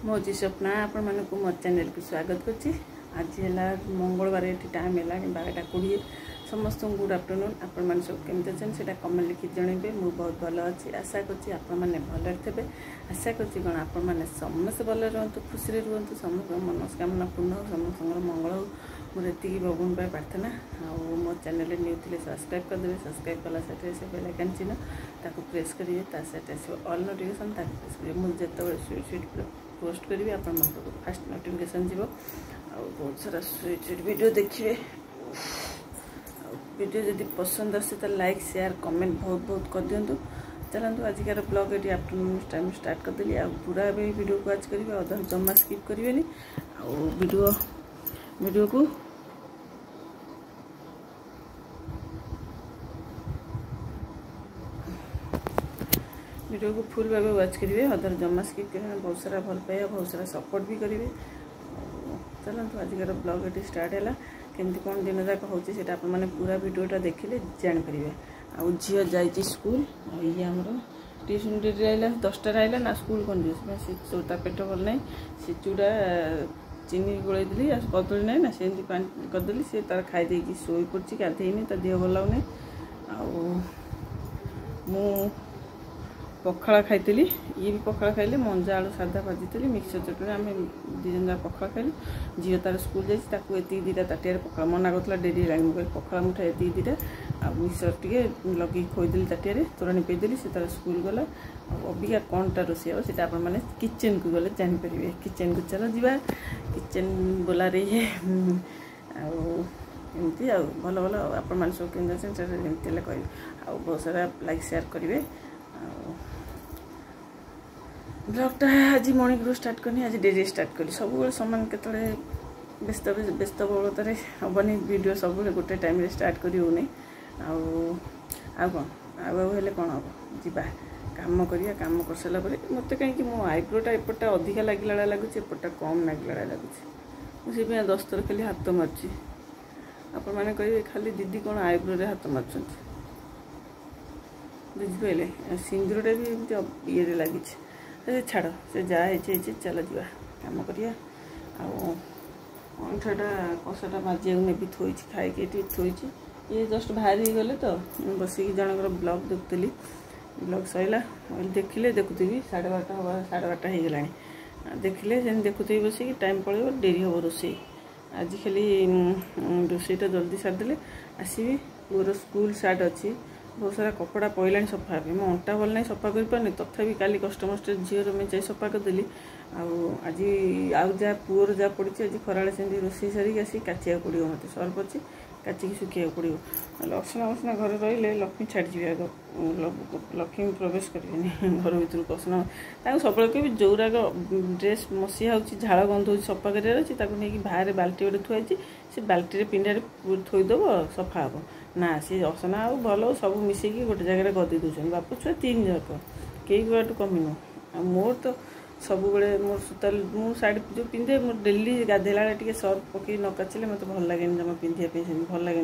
मो जी स्वप्ना आपण मानक मो चैनल को स्वागत करछि। आज है मंगलवार ये टाइम है 12:20। समस्त गुड आफ्टरनून। आपण मान सब केमते अछन सेटा कमेंट लिखि जणैबे। मु बहुत भलो अछि। आशा करछि आपण माने भलो थेबे। आशा करछि कोन आपण माने समस्त भलो रहंतु, खुशी रे रहंतु, समस्त मनोकामना पूर्ण हो, समस्त मंगल हो। मोर एतिकी भगवान पाए प्रार्थना। आ मो चैनल न्यू थिले सब्सक्राइब कर देबे। सब्सक्राइब कला सेटे से बेल आइकन चिन्ह ताको प्रेस करिवे। ता सेटे से ऑल नोटिफिकेशन ताको प्रेस करिवे। मु जेतबे स्वीट पोस्ट करी आपण मन को फास्ट नोटिफिकेशन जीवो। आ बहुत सारा स्वीट वीडियो देखिए। वीडियो जदि पसंद आसे तो लाइक शेयर कमेंट बहुत कर दिंतु। चलतु आजिकार ब्लॉग ये आफ्टरनून टाइम स्टार्ट करदेली। आ पूरा वीडियो को आज करेंगे, अधा जमा स्किप करेंगे। वीडियो को फुल भाव वाच करेंगे, अदर जमा स्किप करेंगे। बहुत सारा भल पाइबा, बहुत सारा सपोर्ट भी करेंगे। चलतु आजिकार ब्लॉग ये स्टार्ट है। केमती कौन दिन जाक हो पूरा वीडियोटा देखिले जानीपर। आ झील जाइए स्कूल। ये आमर ट्यूशन डेरी आइला 10टा आइला ना स्कूल कौन जी ता पेट भल ना से चूड़ा चीनी गोल देली कदली ना से पानी करदेली। सी तार खाई शोई पड़ी गाधेनी ता देह भल लगुनि। मु पखाड़ा खाई। ये भी पखाड़ा खाइले। मंजा आलू साधा भाजी मिक्सर चटनी आम दिजन जा पखाड़ा खाइलु। झील तार स्कूल जाती दीटा ताटिया पखाड़ा मना करता डेरी है। मुझे पखाड़ा मुठा ये दीटा आ मिक्सर टे लगे खोदेली ताटिया तोराणी पेदेली। से तार स्कूल गला। अबिका कौनटा रोषे हम से मैंने किचेन को गले जानीपर। किचेन को चलो जा किचेन बोला रही है। आमती भल भल आपण मैंने सब केमती कह बहुत सारा लाइक शेयर करेंगे। ब्लॉगटा आज मॉर्निंग स्टार्ट करनी। आज डेरी स्टार्ट करी। सब सामान के व्यस्त बहुलतार हेनी वीडियो सब गोटे टाइम स्टार्ट कर होनी। आउे कौन हम जा कम करिया। कम कर सारा मत कहीं मो आईब्रोटा एपटा अधिका लगे लगुच एपटा कम लगे लगुच। मुझे 10 थर खाली हाथ मार्ची। आपण मैंने कहे खाली दीदी कौन आईब्रो हाथ मार्च बुझिपारे। सिंदूरटा भी ये लगी छाड़ से जहाँ चल जा कम करिया। अंठाटा कषाटा माजिया नेबी थोड़ी खाई थोड़ी। ये जस्ट बाहरी गले तो बसिक जनकर ब्लॉग देखुली। ब्लॉग सरला देखिले देखुथी 12:30 हवा 12:30 हो गला। देखिले देखुथी बसिक टाइम पड़े डेरी हम रोषे। आज खाली रोषेटा जल्दी सारिदे आसबि। पूरा स्कूल स्टार्ट अच्छी। बहुत सारा कपड़ा पड़ला सफा मो अंटा भल ना सफा कर पारे। तथापि काली कस्टमस्ट झीर मैं सफा करदेली। आज आउ जहाँ पुअर जहाँ पड़ी आज खरा से रोषे सारिक आसी काचिया पड़ो। मत सर्फ अच्छी काचिकी सुखा पड़ो। लक्षणा वक्षणा घर रही लक्ष्मी छाड़ी आग लक्ष्मी प्रवेश करें घर भर को असना सब कह जोराक ड्रेस मसीहा झाड़ गंध हो सफा कर बाहर बाल्टी गोटे थुआई से बाल्टी पिंडारे थोईदेव सफा हम ना सी असना आ भल सब मिसेक गोटे जगह गदी दूसरी। बापू छुआ 3 जक कई बाटू कमिनु। मोर तो सब बड़े मोर सुताल मु शाढ़ी जो पिंधे मोर डेली गाधेला टे सर्फ पकई न काचिले मत भल लगे जमा पिंधे से भल लगे।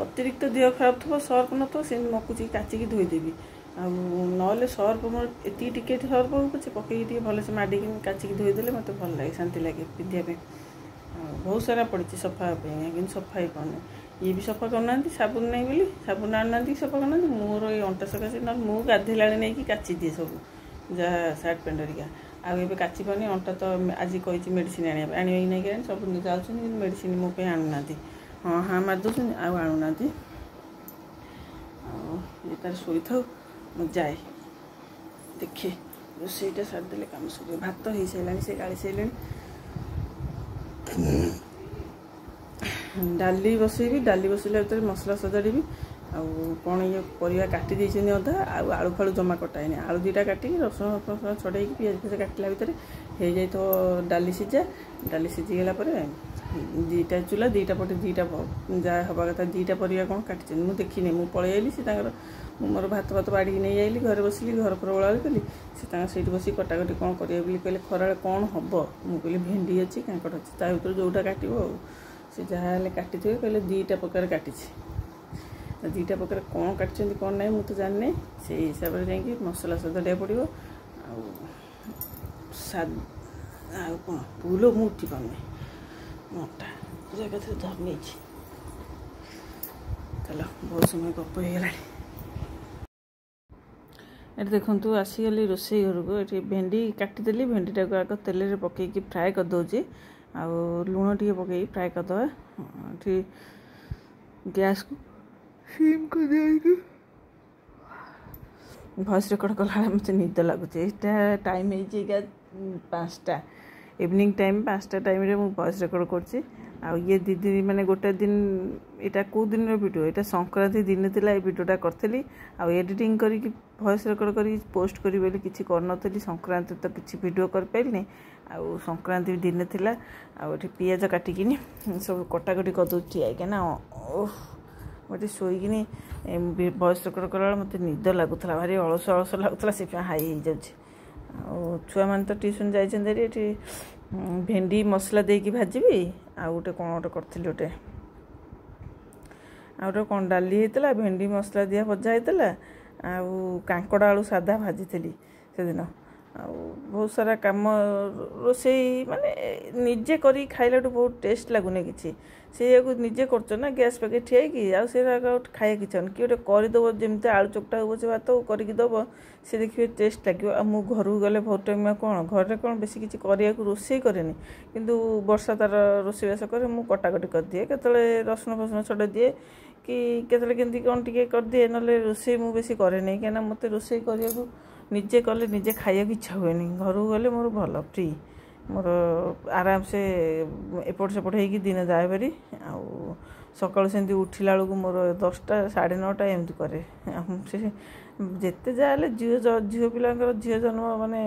अतिरिक्त देह खराब थो सर्फ न तो से मकुची काचिकी धोईदेवी। ना सर्फ मोर एति टिके सर्फ हो पचे पकई भल से माडिक काचिकी धोईदे मत भल लगे शांति लगे पिंधापे। बहुत सारा पड़ी सफा कि सफा ही पाने। ये भी सफा करना साबुन नहीं बोली साबुन आना सफा करना। मोर ये अंटा सकाशे ना मु गाधेला नहीं काची दिए सब जहाँ सार्ट पैंट हरिका आगे काची पानी अंटा तो आज कही मेडिसिन आने नहीं सब जाऊँ मेडिसिन मो आणुना। हाँ हाँ मार दौन आणुना। ये तार शोई था जाए देखे रोसईटा सारिदे कम सब भात हो सारा से गाड़ी सारे। डाली बसैबी। डाली बसैला भर मसला सजाड़ी। कौन ये परिया काटी देछन अधा आलू फालू जमा कटाएनि। आलू 2टा काटी रसुण फसुण छड़े पियाज फियाज काटला भितर हो जाए तो डाली सिझा। डाली सिझीगला 2टा चूल्हा 2टा पटे 2टा जहाँ हवा कथा 2टा परिया कौन काटी मुझे देखनी। मुझे पलि आइली से मोर भात भात बाड़ी नहीं आइली घर बसिली घर पर ओला कली से से बस कटाकटी कौन करेंगे कहले खरा कौन हम मुझे भेंडी अच्छी कांकड़ अच्छी ता भर जोटा काटो से जहाँ काटी थे कहले 2टा प्रकार काटी 2टा प्रकार कौन काटी कौन ना मुझे जानी से हिसाब से जा मसला सदाटा पड़ो ଆଉ କ'ଣ ପୁଲ ମୁଁ ଉଠି ପାରୁନି ମୋଟା ଏକାଥରେ ଧରି ନେଇଛି। ଚାଲ ବହୁତ ସମୟ ଗପ ହେଇଗଲାଣି। ଏଠି ଦେଖନ୍ତୁ ଆସିଗଲି ରୋଷେଇ ଘରକୁ। ଏଠି ଭେଣ୍ଡି କାଟିଦେଲି। ଭେଣ୍ଡିଟାକୁ ଆଗ ତେଲରେ ପକାଇକି ଫ୍ରାଏ କରିଦେଉଛି। ଆଉ ଲୁଣ ଟିକେ ପକାଇକି ଫ୍ରାଏ କରିଦେବା। ଏଠି ଗ୍ୟାସ୍କୁ ସିମ୍ କରିଦେଇକି ଭଏସ୍ ରେକର୍ଡ଼ କଲାବେଳେ ମୋତେ ନିଦ ଲାଗୁଛି। ଏଇଟା ଟାଇମ୍ ହେଇଛି 5ଟା ଇଭିନିଂ ଟାଇମ୍। 5ଟା ଟାଇମ୍ରେ ମୁଁ ଭଏସ୍ ରେକର୍ଡ଼ କରୁଛି। ଆଉ ଇଏ ଦୁଇ ଦିନ ମାନେ ଗୋଟେ ଦିନ ଏଇଟା କେଉଁ ଦିନର ଭିଡ଼ିଓ, ଏଇଟା ସଂକ୍ରାନ୍ତି ଦିନେ ଥିଲା ଏ ଭିଡ଼ିଓଟା କରିଥିଲି। ଆଉ ଏଡ଼ିଟିଂ କରିକି ଭଏସ୍ ରେକର୍ଡ଼ କରିକି ପୋଷ୍ଟ କରିବି ବୋଲି କିଛି କରିନଥିଲି। ସଂକ୍ରାନ୍ତି ତ କିଛି ଭିଡ଼ିଓ କରିପାରିନି। ଆଉ ସଂକ୍ରାନ୍ତି ଦିନେ ଥିଲା। ଆଉ ଏଠି ପିଆଜ କାଟିକିନି ସବୁ କଟାକଟି କରିଦେଉଛି ଠିଆ ହେଇକିନା। ମୋତେ ଶୋଇକିନି ଭଏସ୍ ରେକର୍ଡ଼ କଲାବେଳେ ମୋତେ ନିଦ ଲାଗୁଥିଲା, ଭାରି ଅଳସ ଲାଗୁଥିଲା, ସେଥିପାଇଁ ହାଇ ହେଇଯାଉଛି। ଆଉ ଛୁଆମାନେ ତ ଟ୍ୟୁସନ୍ ଯାଇଛନ୍ତି। ଏଠି ଭେଣ୍ଡି ମସଲା ଦେଇକି ଭାଜିବି। ଆଉ ଗୋଟେ କ'ଣ ଗୋଟେ କରିଥିଲି, ଆଉ ଗୋଟେ କ'ଣ ଡାଲି ହେଇଥିଲା, ଭେଣ୍ଡି ମସଲା ଦିଆ ଭଜା ହେଇଥିଲା। ଆଉ କାଙ୍କଡ଼ ଆଳୁ ସାଧା ଭାଜିଥିଲି ସେଦିନ। ଆଉ ବହୁତ ସାରା କାମ ରୋଷେଇ ମାନେ ନିଜେ କରିକି ଖାଇଲାଠୁ ବହୁତ ଟେଷ୍ଟ ଲାଗୁନି କିଛି। ସେଇଆକୁ ନିଜେ କରୁଛ ନା ଗ୍ୟାସ୍ ପାଖରେ ଠିଆ ହେଇକି, ଆଉ ସେଇଟା ଖାଇବାକୁ ଇଚ୍ଛା ହଉନି। କିଏ ଗୋଟେ କରିଦେବ, ଯେମିତି ଆଳୁ ଚକଟା ହଉ ସେ ଭାତ କରିକି ଦେବ, ସେ ଦେଖିବେ ଟେଷ୍ଟ ଲାଗିବ। ଆଉ ମୁଁ ଘରକୁ ଗଲେ ବହୁତ ଟାଇମ୍ କ'ଣ ଘରେ କ'ଣ ବେଶୀ କିଛି କରିବାକୁ ରୋଷେଇ କରେନି। କିନ୍ତୁ ବର୍ଷା ତାର ରୋଷେଇବାସ କରେ, ମୁଁ କଟାକଟି କରିଦିଏ, କେତେବେଳେ ରସୁଣ ଫସୁଣ ଛଡ଼େଇ ଦିଏ, କି କେତେବେଳେ କେମିତି କ'ଣ ଟିକେ କରିଦିଏ। ନହେଲେ ରୋଷେଇ ମୁଁ ବେଶୀ କରେନି, କାହିଁକିନା ମୋତେ ରୋଷେଇ କରିବାକୁ ନିଜେ କଲେ ନିଜେ ଖାଇବାକୁ ଇଚ୍ଛା ହୁଏନି। ଘରକୁ ଗଲେ ମୋର ଭଲ ଫ୍ରି, ମୋର ଆରାମସେ ଏପଟ ସେପଟ ହେଇକି ଦିନ ଯାଏ ପାରି। ଆଉ ସକାଳୁ ସେମିତି ଉଠିଲା ବେଳକୁ ମୋର 10ଟା 9:30 ଏମିତି କରେ। ସେ ଯେତେ ଯାହା ହେଲେ ଝିଅ ପିଲାଙ୍କର ଝିଅ ଜନ୍ମ ମାନେ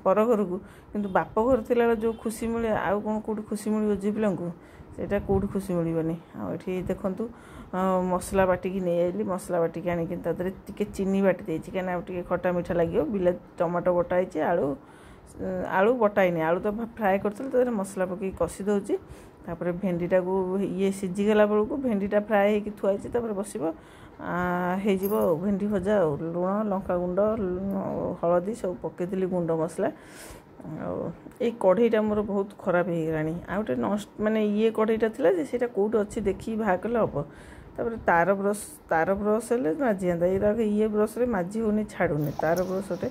ପର ଘରକୁ, କିନ୍ତୁ ବାପ ଘର ଥିଲାବେଳେ ଯେଉଁ ଖୁସି ମିଳେ ଆଉ କ'ଣ କେଉଁଠି ଖୁସି ମିଳିବ ଝିଅ ପିଲାଙ୍କୁ, ସେଇଟା କେଉଁଠି ଖୁସି ମିଳିବନି। ଆଉ ଏଠି ଦେଖନ୍ତୁ ମସଲା ବାଟିକି ନେଇ ଆଇଲି। ମସଲା ବାଟିକି ଆଣିକି ତା ଦେହରେ ଟିକେ ଚିନି ବାଟି ଦେଇଛି, କାହିଁକିନା ଆଉ ଟିକେ ଖଟା ମିଠା ଲାଗିବ। ବିଲାତି ଟମାଟୋ ବଟା ହେଇଛି, ଆଳୁ ବଟା ହେଇନି, ଆଳୁ ତ ଫ୍ରାଏ କରିଥିଲି, ତା ଦେହରେ ମସଲା ପକାଇକି କଷି ଦେଉଛି। ତାପରେ ଭେଣ୍ଡିଟାକୁ ଇଏ ସିଝିଗଲା ବେଳକୁ ଭେଣ୍ଡିଟା ଫ୍ରାଏ ହେଇକି ଥୁଆ ହେଇଛି, ତାପରେ ବସିବ, ହେଇଯିବ ଭେଣ୍ଡି ଭଜା। ଆଉ ଲୁଣ ଲଙ୍କାଗୁଣ୍ଡ ହଳଦୀ ସବୁ ପକାଇଥିଲି, ଗୁଣ୍ଡ ମସଲା। ଆଉ ଏଇ କଢ଼େଇଟା ମୋର ବହୁତ ଖରାପ ହେଇଗଲାଣି। ଆଉ ଗୋଟେ ମାନେ ଇଏ କଢ଼େଇଟା ଥିଲା ଯେ, ସେଇଟା କେଉଁଠି ଅଛି ଦେଖିକି ବାହାର କଲେ ହେବ। ତାପରେ ତାର ବ୍ରସ୍ ହେଲେ ମାଜିଯାଆନ୍ତା। ଏଇଟା ଇଏ ବ୍ରସ୍ରେ ମାଜି ହେଉନି, ଛାଡ଼ୁନି। ତାର ବ୍ରସ୍ ଗୋଟେ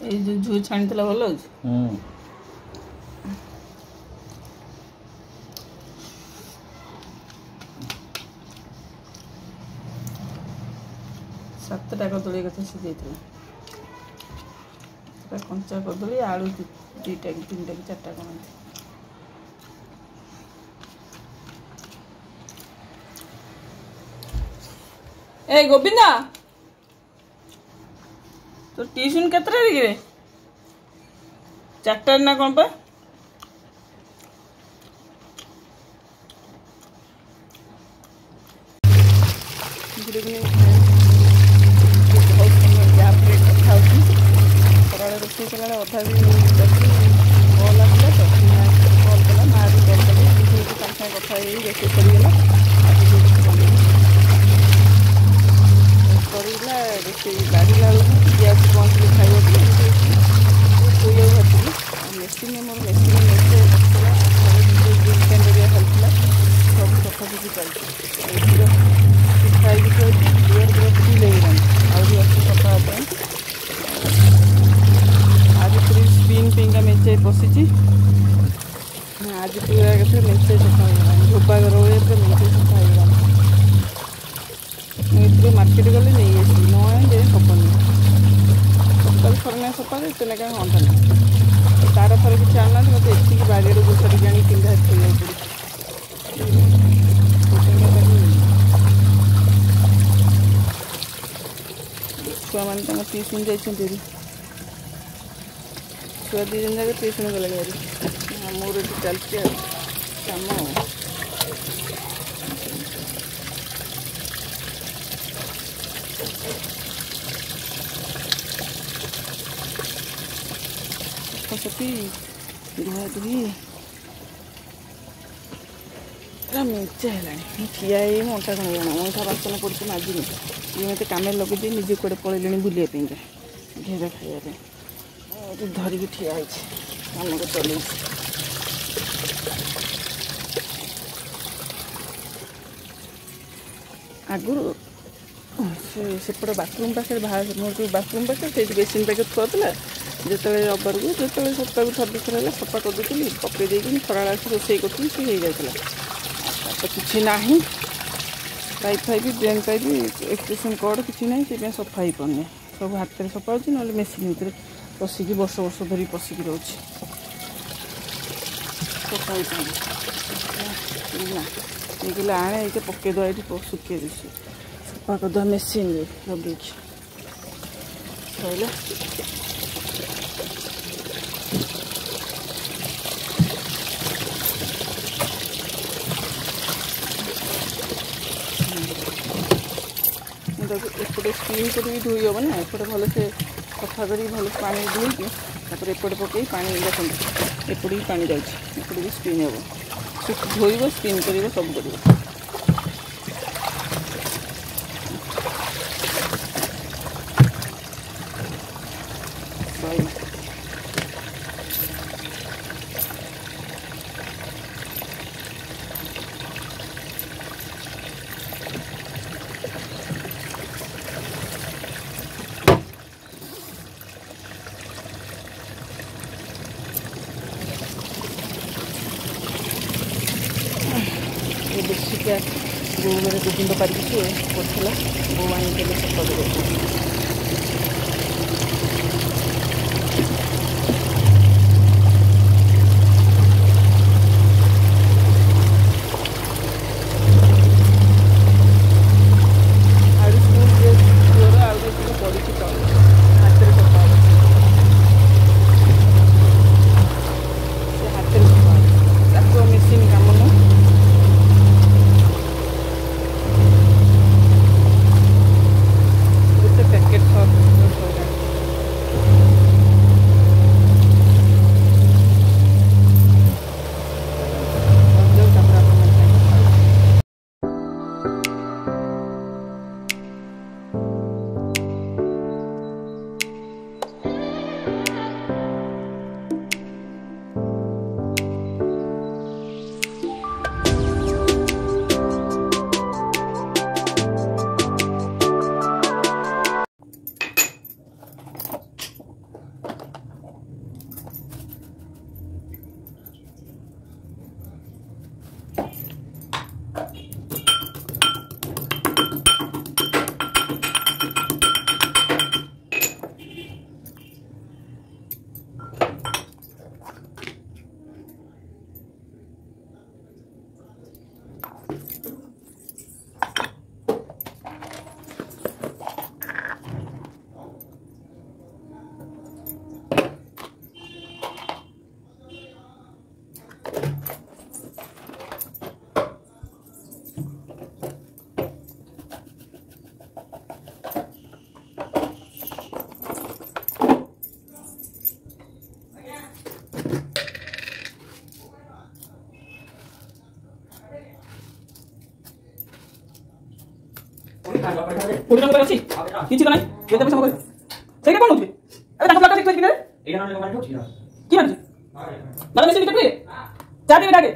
ଏଇ ଯେଉଁ ଝୁଅ ଛାଣିଥିଲା ଭଲ ଅଛି। 7ଟା କଦଳୀ କଥା ସିଝେଇଥିଲା। କଞ୍ଚା କଦଳୀ, ଆଳୁ 2ଟା କି 3ଟା କି 4ଟା କ'ଣ। ଏ ଗୋବିନ୍ଦ, ତୋ ଟ୍ୟୁସନ୍ କେତେଟାରେ କି? 4ଟାରେ ନା କ'ଣ ପା? Good evening. ବହୁତ ସମୟ ଗ୍ୟାପ୍ରେ କଥା ହେଉଛି। ସକାଳେ ରୋଷେଇ କଲାବେଳେ ଅଧା ବି କରିକି କଲ୍ ଆସିଲା ତ, କଲ୍ କଲା, ମା' ବି କଲ୍ କଲି, ସାଙ୍ଗେ ସାଙ୍ଗେ କଥା ହେଇ ରୋଷେଇ ସରିଗଲା। ସରିଗଲା ରୋଷେଇ ବାଢ଼ିଲା ବେଳକୁ ଗ୍ୟାସ୍ ପହଞ୍ଚିକି ଖାଇବାକୁ ଶୋଇବାକୁ ଭାବିଥିଲି। ଆଉ ମେସିନ୍ ମୋର ମେସିନ୍ ମେଞ୍ଚେ ବସିଥିଲା, ଘରେ ଯେଉଁ ଏରିଆ ହେଉଥିଲା ସବୁ ସଫାସଫି ଚାଲିଛି। ଏଥିର ଶୁଖା ହେଇକି ଥୋଇଛି, ଦୁଆର ପୁରା ଫୁଲ୍ ହେଇଗଲାଣି, ଆହୁରି ଅଛି ସଫା ହେବା ପାଇଁ। ଆଜି ପୁରୀ ସ୍ପିନ୍ ପାଇଁକା ମେଞ୍ଚେ ପଶିଛି। ଆଜି ପୁରା ଏକାଥରେ ମେଞ୍ଚେ ସଫା ହେଇଗଲାଣି। ଧୋବା ଘର ଭଳିଆ ପୁରା ମେଞ୍ଚେ ସଫା ହେଇଗଲାଣି। ମୁଁ ଏଥିରେ ମାର୍କେଟ ଗଲେ ନେଇ ଆସିବି, ନ ଆଣିଲେ ହେବନି। ସକାଳୁ ଥରେ ସଫା ଏତେ ଲେଖା ହୁଅନ୍ତା ନାହିଁ। ତାର ଫାର କିଛି ଆଣୁନାହାନ୍ତି, ମୋତେ ଏତିକି ବାଡ଼ିଆଡ଼ୁ ଗୋଛାଡ଼ିକି ଆଣିକି ପିନ୍ଧା ଥୋଇବାକୁ ପଡ଼ୁଛି। ଛୁଆମାନେ ତାଙ୍କ ଟ୍ୟୁସନ୍ ଯାଇଛନ୍ତି। ଛୁଆ 2 ଜଣ ଯାକ ଟ୍ୟୁସନ୍ ଗଲେଣି ଭାରି। ମୋର ଏଠି ଚାଲିଛି ଆଉ କାମ। ସଫାସଫି ଧୁଆଧୁଇ पूरा मेचे है ठिया अंटा कण अंटा बासन पड़ी माजिनी ये मत कम लगे निजे कड़े पड़े बुलापी घेरा खाया धरिकी ठिया कम को चल आगुरी सेपट बाथरूम पाखे मोर जो बाथरूम पाखे से बेसिन पाखे थुआला जो रबर को जो सप्ताह को थर दुथर है सफा करदेली पकई देकी खरा रोषे करी सी हो जाता तो किसी ना पाइप फाइप ड्रेन पाइप एक्सटेंशन कॉर्ड किसी ना से सफा हो पाने सब हाथ में सफा हो मेसीन भितर पशिकी वर्ष वर्ष धरी पशिकी रोचे सफा हो आने ये पकईद ये सुखे दूसरी सफा करद मेसीन लगे सैला एपटे स्टीम कर धोई हम ना एपटे भल से सफा कर भल पानी धोईकी एपटे पकई पानी देखो एपटे भी पानी जाए एपटे भी स्टीम हम धोब स्टीम कर सब कर बेसिका बो मैंने गोविंद पारिक पड़ा बो आई सफा कर পুরো করে আছি কিছু নাই যেতে হবে সবাই সেইটা কোন উঠবে আরে তাকে ফ্ল্যাটটা ঠিক করে এই কারণে মানে উঠছি না কি মানে মানে মেসেজ লিখে চা দিবে আগে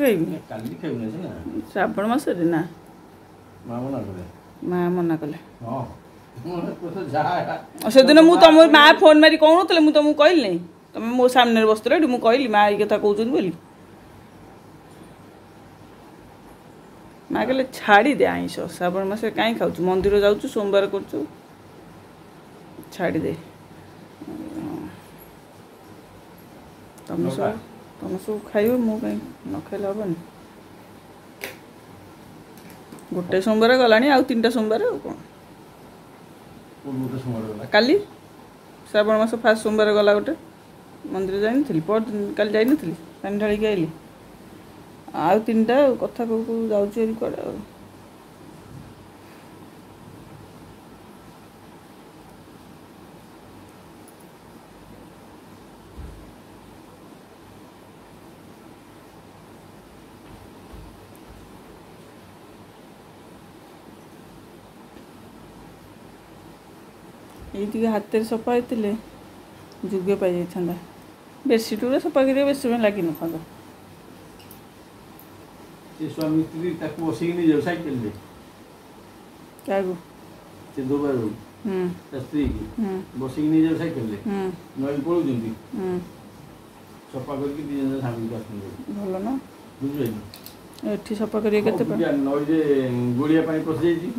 श्रावण मास ना माँ मना कले से दिन मुझे तुम माँ फोन मारी कौन मुझे तुमको कहली नहीं तुम मो सामने बसुल मुझे कहली माँ ये कथा कहते बोली माँ कहले छाड़ी दे आईस श्रावण मास कहीं खाऊ मंदिर जाऊँ सोमवार कर छाड़ी दे तुम सब खाइब मु कहीं न खाइले हेनी गोटे सोमवार गलानी आउ 3टा सोमवार कौन काली श्रावण मास फास्ट सोमवार गला गोटे मंदिर जानी पर काली जानी पानी ढालिक आइली आउ 3टा कथा को जाऊँ कड़े ये हाथ में सफा होते जुगे पाई जाता बेडसीट गुरा सफा कर बेस समय लगी न था स्वामी स्त्री बसिक नहीं जाओ साइकिल में क्या से दो बार स्त्री की बसिक नहीं जाओ साइकिल में नई पड़ुंट सफा करके दी जन सामने भल ना बुझे एठी सफा करिए केते नई रे गुड़िया पानी पसि जाई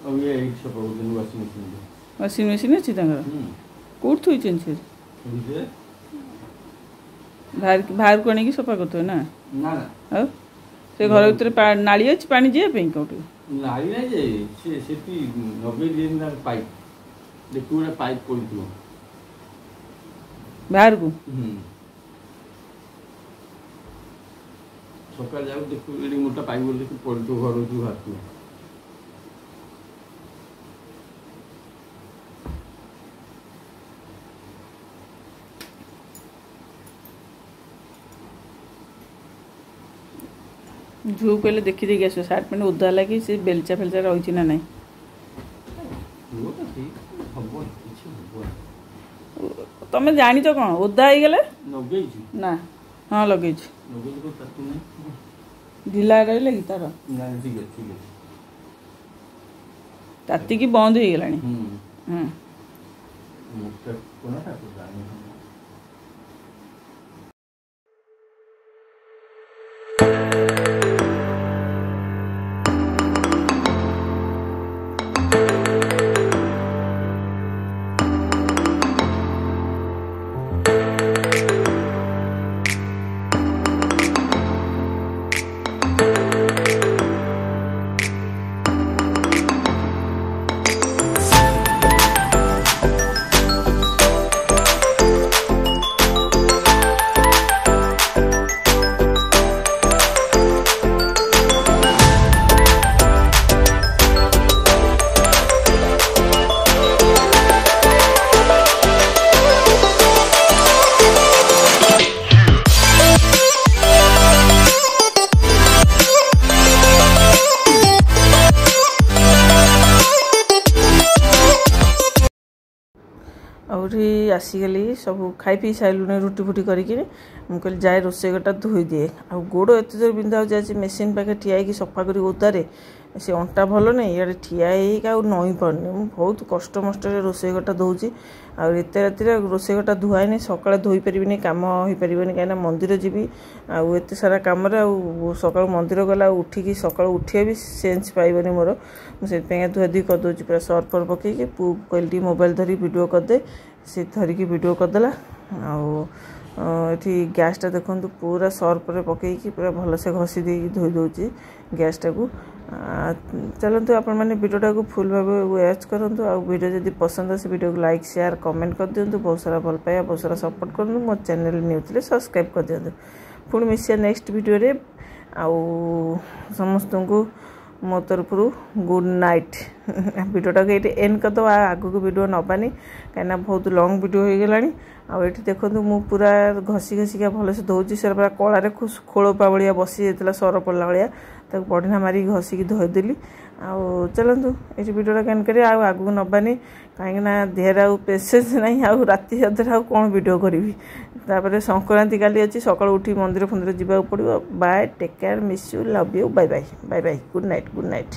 अब ये सफा कर वाशिंग मशीन अच्छी कौट थी से बाहर को आने सफा करते ना ना से घर भीतर नाली अच्छी पानी जाए कौट नाली ना जे से नगे दिन पाइप देखो गोटे पाइप पड़ो बाहर को सका जाओ देखो ये मोटा पाइप बोल पड़ो घर की बाहर को झू पहले देखी देखिए आस सार्ट पैंट ओदा लगी से बेलचा फेलचा रही ना ना तुम जानी तो कौन ओदा हो गले ना हाँ लगे ढिला रही लगी तार तातिकी बंद हो गलानी आसीगली सब खाई पी सारे रुटी फुटी करके मुझे जाए रोसे घटा धोई दिए आ गोड़ एत जोर बिंधा हो जाए मेसीन पाखे ठिया सफा कर ओदारे से अंटा भल नहीं इे ठिया नई पारनी बहुत कष्ट मस्ट रोसे घटा धोची आते राति रोसे घटा धुआनी सका धोई पारि कम हो पार कहीं मंदिर जी आते सारा कम सका मंदिर गला उठिकी सका उठे भी सेन्स पाइबनी मोर मुझे धुआधुई करदे पूरा सर्फ फर पकईकि पू कहली मोबाइल धरी वीडियो करदे से धरिकी वीडियो करदेला ये गैसटा देखो पूरा सर्फ पकईकि पूरा भलसे घसी दे धोई दूसरी गैसटा को चलते आपण मैंने वीडियोटा को फुल भाव वॉच करूँ आ वीडियो जब पसंद आसे वीडियो को लाइक शेयर कमेंट कर दिंतु बहुत सारा भल पाया बहुत सारा सपोर्ट करूँ मो चैनल न्यू थे सब्सक्राइब कर दिंतु पुणी मिसिया नेक्स्ट वीडियो रे समस्त को मो तरफ गुड नाइट वीडियोटा को ये एंड करदे आग को वीडियो नबानी कहीं बहुत लंग वीडियो हो गलानी आउ देखो मु पूरा घसी घसिका भलसे धोची से पूरा कलारे खोलपा भाया बसी जाता सर पड़ा भाया बढ़िया मारिक घसिकी धोईदेली आउ चलतु ये वीडियोटा कैन कर आगू नबानी कहीं देहर आउ पेसेंस ना आउ राति अधर कौन वीडियो करी तापर संक्रांति काली अच्छी सका उठी मंदिर फंदिर जावाक पड़ो bye take care miss you love you bye bye bye bye good night good night.